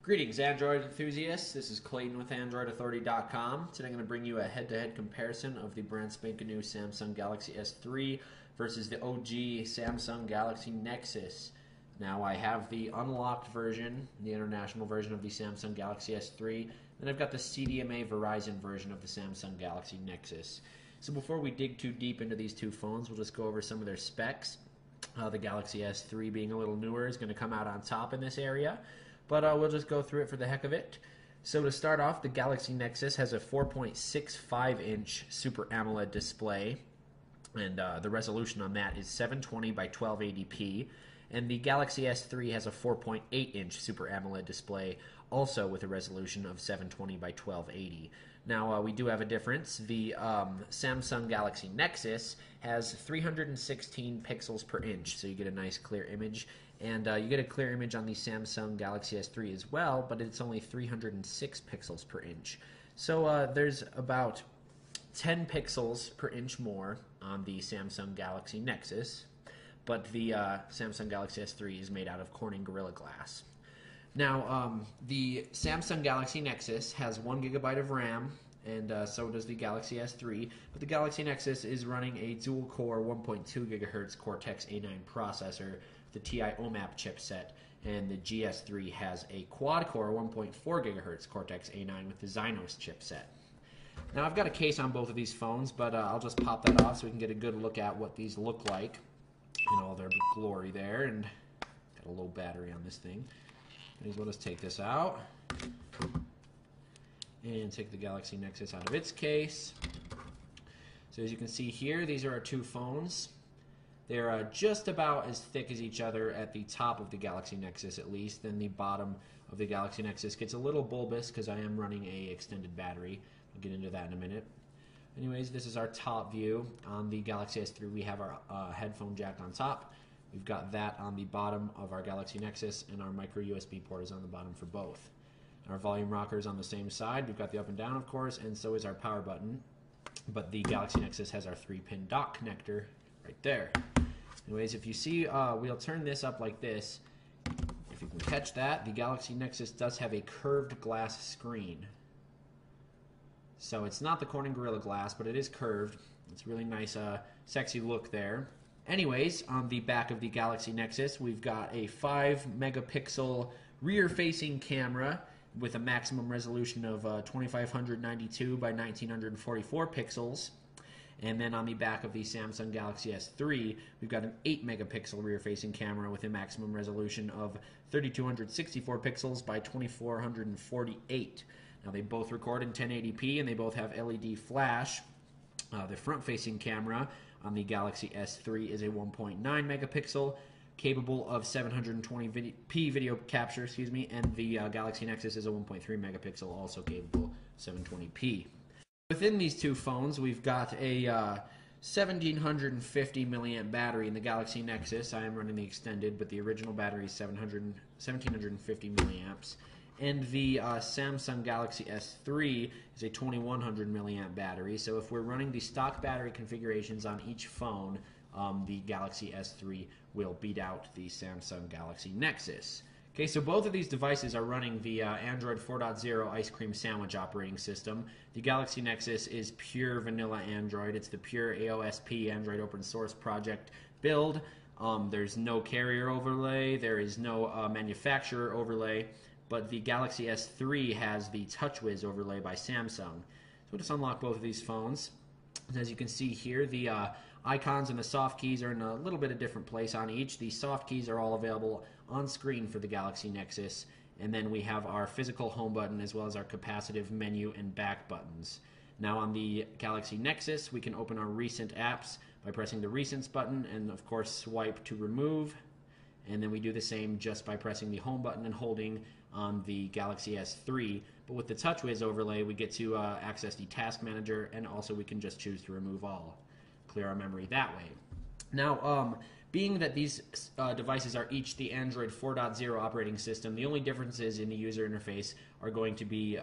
Greetings, Android enthusiasts. This is Clayton with AndroidAuthority.com. Today I'm going to bring you a head-to-head comparison of the brand spanking new Samsung Galaxy S3 versus the OG Samsung Galaxy Nexus. Now I have the unlocked version, the international version of the Samsung Galaxy S3, and I've got the CDMA Verizon version of the Samsung Galaxy Nexus. So before we dig too deep into these two phones, we'll just go over some of their specs. The Galaxy S3, being a little newer, is going to come out on top in this area. But we'll just go through it for the heck of it. So to start off, the Galaxy Nexus has a 4.65-inch Super AMOLED display, and the resolution on that is 720 by 1280p. And the Galaxy S3 has a 4.8-inch Super AMOLED display, also with a resolution of 720 by 1280. Now, we do have a difference. The Samsung Galaxy Nexus has 316 pixels per inch, so you get a nice clear image. And you get a clear image on the Samsung Galaxy S3 as well, but it's only 306 pixels per inch. So there's about 10 pixels per inch more on the Samsung Galaxy Nexus, but the Samsung Galaxy S3 is made out of Corning Gorilla Glass. Now, the Samsung Galaxy Nexus has 1 GB of RAM, and so does the Galaxy S3, but the Galaxy Nexus is running a dual-core 1.2 GHz Cortex-A9 processor, the TI OMAP chipset, and the GS3 has a quad-core 1.4 GHz Cortex-A9 with the Exynos chipset. Now, I've got a case on both of these phones, but I'll just pop that off so we can get a good look at what these look like in all their glory there, and got a low battery on this thing. We'll just take this out and take the Galaxy Nexus out of its case. So as you can see here, these are our two phones. They're just about as thick as each other at the top of the Galaxy Nexus, at least. Then the bottom of the Galaxy Nexus gets a little bulbous because I am running a extended battery. I'll get into that in a minute. Anyways, this is our top view. On the Galaxy S3, we have our headphone jack on top. We've got that on the bottom of our Galaxy Nexus, and our micro USB port is on the bottom for both. Our volume rocker is on the same side. We've got the up and down, of course, and so is our power button. But the Galaxy Nexus has our 3-pin dock connector right there. Anyways, if you see, we'll turn this up like this. If you can catch that, the Galaxy Nexus does have a curved glass screen. So it's not the Corning Gorilla Glass, but it is curved. It's a really nice, sexy look there. Anyways, on the back of the Galaxy Nexus, we've got a 5-megapixel rear-facing camera with a maximum resolution of 2592 by 1944 pixels. And then on the back of the Samsung Galaxy S3, we've got an 8-megapixel rear-facing camera with a maximum resolution of 3264 pixels by 2448. Now, they both record in 1080p, and they both have LED flash. The front-facing camera on the Galaxy S3 is a 1.9 megapixel, capable of 720p video capture, and the Galaxy Nexus is a 1.3 megapixel, also capable of 720p. Within these two phones, we've got a 1750 milliamp battery in the Galaxy Nexus. I am running the extended, but the original battery is 1750 milliamps. And the Samsung Galaxy S3 is a 2100 milliamp battery. So if we're running the stock battery configurations on each phone, the Galaxy S3 will beat out the Samsung Galaxy Nexus. Okay, so both of these devices are running the Android 4.0 Ice Cream Sandwich operating system. The Galaxy Nexus is pure vanilla Android. It's the pure AOSP Android open source project build. There's no carrier overlay. There is no manufacturer overlay. But the Galaxy S3 has the TouchWiz overlay by Samsung. So we'll just unlock both of these phones. And as you can see here, the icons and the soft keys are in a little bit of different place on each. The soft keys are all available on screen for the Galaxy Nexus. And then we have our physical home button as well as our capacitive menu and back buttons. Now on the Galaxy Nexus, we can open our recent apps by pressing the Recents button and, of course, swipe to remove. And then we do the same just by pressing the home button and holding on the Galaxy S3. But with the TouchWiz overlay, we get to access the Task Manager, and also we can just choose to remove all. Clear our memory that way. Now, being that these devices are each the Android 4.0 operating system, the only differences in the user interface are going to be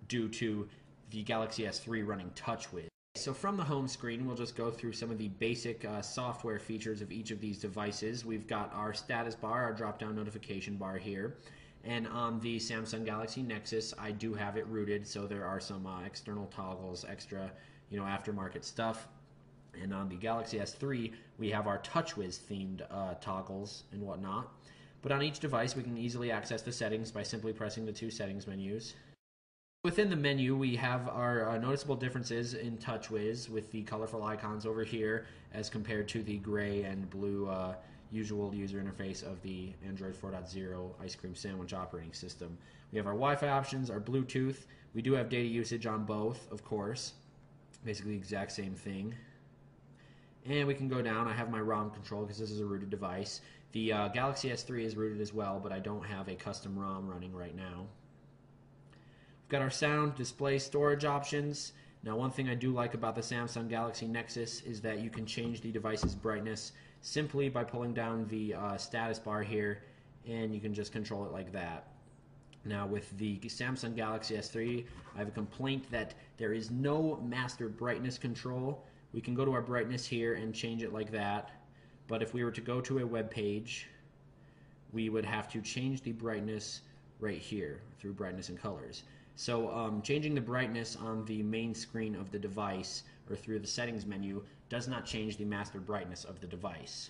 due to the Galaxy S3 running TouchWiz. So from the home screen, we'll just go through some of the basic software features of each of these devices. We've got our status bar, our drop-down notification bar here. And on the Samsung Galaxy Nexus, I do have it rooted, so there are some external toggles, extra, aftermarket stuff. And on the Galaxy S3, we have our TouchWiz themed toggles and whatnot. But on each device, we can easily access the settings by simply pressing the two settings menus. Within the menu, we have our noticeable differences in TouchWiz with the colorful icons over here as compared to the gray and blue usual user interface of the Android 4.0 Ice Cream Sandwich operating system. We have our Wi-Fi options, our Bluetooth. We do have data usage on both, of course. Basically the exact same thing. And we can go down. I have my ROM control because this is a rooted device. The Galaxy S3 is rooted as well, but I don't have a custom ROM running right now. We've got our sound, display, storage options. Now, one thing I do like about the Samsung Galaxy Nexus is that you can change the device's brightness simply by pulling down the status bar here, and you can just control it like that. Now, with the Samsung Galaxy S3, I have a complaint that there is no master brightness control. We can go to our brightness here and change it like that, but if we were to go to a web page, we would have to change the brightness right here through brightness and colors. So changing the brightness on the main screen of the device or through the settings menu does not change the master brightness of the device.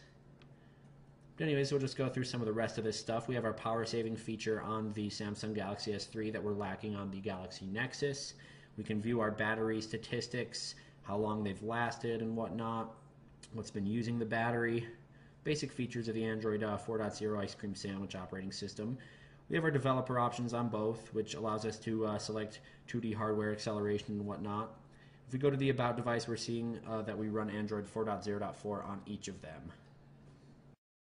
But anyways, we'll just go through some of the rest of this stuff. We have our power saving feature on the Samsung Galaxy S3 that we're lacking on the Galaxy Nexus. We can view our battery statistics, how long they've lasted and whatnot, what's been using the battery, basic features of the Android 4.0 Ice Cream Sandwich operating system. We have our developer options on both, which allows us to select 2D hardware acceleration and whatnot. If we go to the About device, we're seeing that we run Android 4.0.4 on each of them.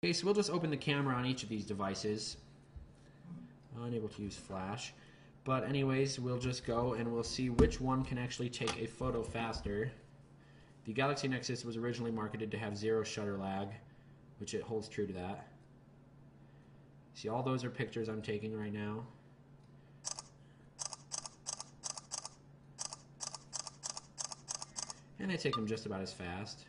Okay, so we'll just open the camera on each of these devices. Unable to use flash. But anyways, we'll just go and we'll see which one can actually take a photo faster. The Galaxy Nexus was originally marketed to have 0 shutter lag, which it holds true to that. See, all those are pictures I'm taking right now. And I take them just about as fast.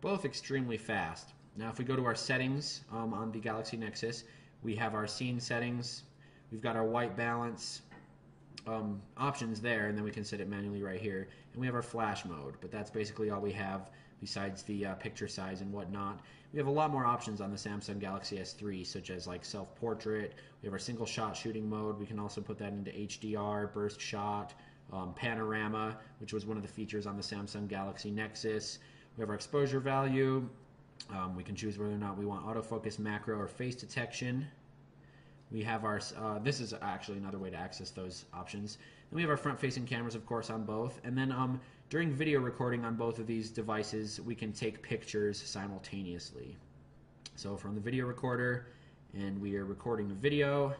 Both extremely fast. Now if we go to our settings on the Galaxy Nexus, we have our scene settings, we've got our white balance options there, and then we can set it manually right here. And we have our flash mode, but that's basically all we have besides the picture size and whatnot. We have a lot more options on the Samsung Galaxy S3, such as like self-portrait. We have our single shot shooting mode. We can also put that into HDR, burst shot, panorama, which was one of the features on the Samsung Galaxy Nexus. We have our exposure value. We can choose whether or not we want autofocus, macro, or face detection. We have our, this is actually another way to access those options. Then we have our front-facing cameras, of course, on both. And then during video recording on both of these devices, we can take pictures simultaneously. So from the video recorder, and we are recording a video.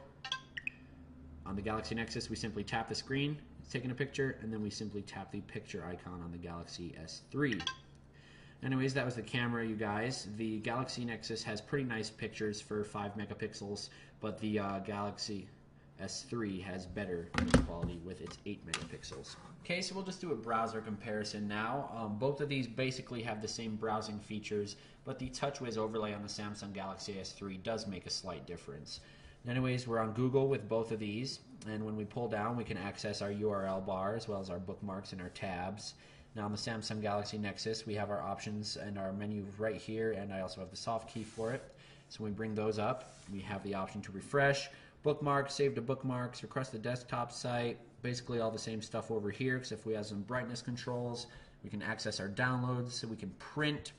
On the Galaxy Nexus, we simply tap the screen, it's taking a picture, and then we simply tap the picture icon on the Galaxy S3. Anyways, that was the camera, you guys. The Galaxy Nexus has pretty nice pictures for 5 megapixels, but the Galaxy S3 has better image quality with its 8 megapixels. Okay, so we'll just do a browser comparison now. Both of these basically have the same browsing features, but the TouchWiz overlay on the Samsung Galaxy S3 does make a slight difference. Anyways, we're on Google with both of these, and when we pull down, we can access our URL bar as well as our bookmarks and our tabs. Now on the Samsung Galaxy Nexus, we have our options and our menu right here, and I also have the soft key for it. So when we bring those up, we have the option to refresh, bookmark, save to bookmarks, request a desktop site, basically all the same stuff over here, except if we have some brightness controls. We can access our downloads, so we can print,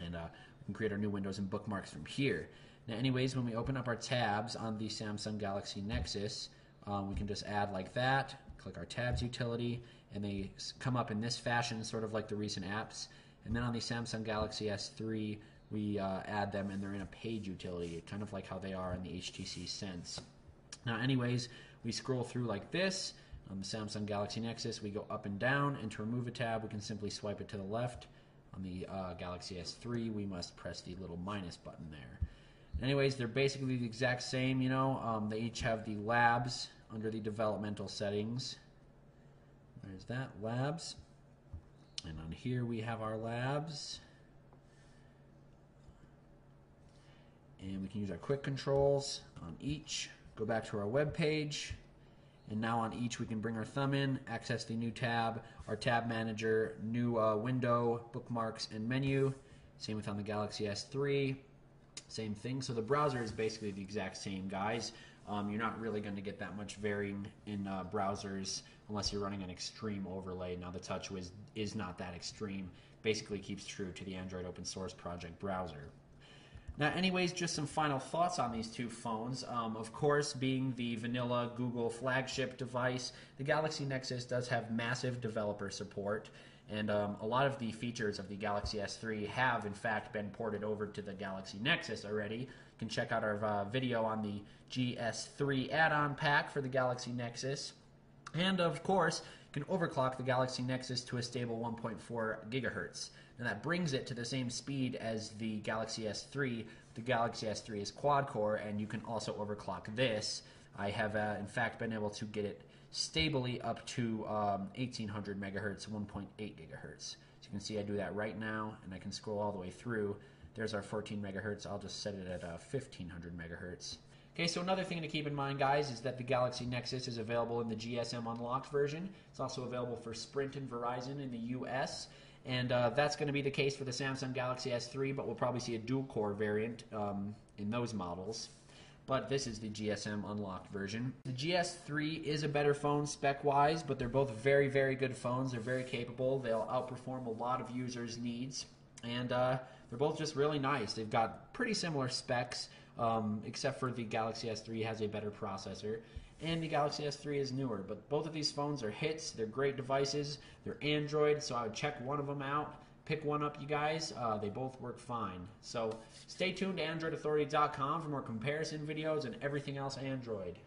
and we can create our new windows and bookmarks from here. Now anyways, when we open up our tabs on the Samsung Galaxy Nexus, we can just add like that, click our tabs utility, and they come up in this fashion, sort of like the recent apps. And then on the Samsung Galaxy S3, we add them, and they're in a page utility, kind of like how they are in the HTC Sense. Now anyways, we scroll through like this. On the Samsung Galaxy Nexus, we go up and down, and to remove a tab, we can simply swipe it to the left. On the Galaxy S3, we must press the little minus button there. Anyways, they're basically the exact same, you know. They each have the labs under the developmental settings. There's that, labs. And on here we have our labs. And we can use our quick controls on each. Go back to our web page. And now on each we can bring our thumb in, access the new tab, our tab manager, new window, bookmarks, and menu. Same with on the Galaxy S3. Same thing. So the browser is basically the exact same, guys. You're not really going to get that much varying in browsers unless you're running an extreme overlay. Now the TouchWiz is not that extreme. Basically keeps true to the Android open source project browser. Now anyways, just some final thoughts on these two phones. Of course, being the vanilla Google flagship device, the Galaxy Nexus does have massive developer support. And a lot of the features of the Galaxy S3 have, in fact, been ported over to the Galaxy Nexus already. You can check out our video on the GS3 add-on pack for the Galaxy Nexus. And, of course, you can overclock the Galaxy Nexus to a stable 1.4 gigahertz. And that brings it to the same speed as the Galaxy S3. The Galaxy S3 is quad-core, and you can also overclock this. I have, in fact, been able to get it stably up to 1800 megahertz, 1.8 gigahertz. So you can see I do that right now, and I can scroll all the way through. There's our 14 megahertz. I'll just set it at 1500 megahertz. Okay, so another thing to keep in mind, guys, is that the Galaxy Nexus is available in the GSM Unlocked version. It's also available for Sprint and Verizon in the US. And that's going to be the case for the Samsung Galaxy S3, but we'll probably see a dual-core variant in those models. But this is the GSM Unlocked version. The GS3 is a better phone spec-wise, but they're both very, very good phones. They're very capable. They'll outperform a lot of users' needs. And they're both just really nice. They've got pretty similar specs, except for the Galaxy S3 has a better processor. And the Galaxy S3 is newer. But both of these phones are hits. They're great devices. They're Android, so I would check one of them out. Pick one up, you guys. They both work fine. So stay tuned to AndroidAuthority.com for more comparison videos and everything else Android.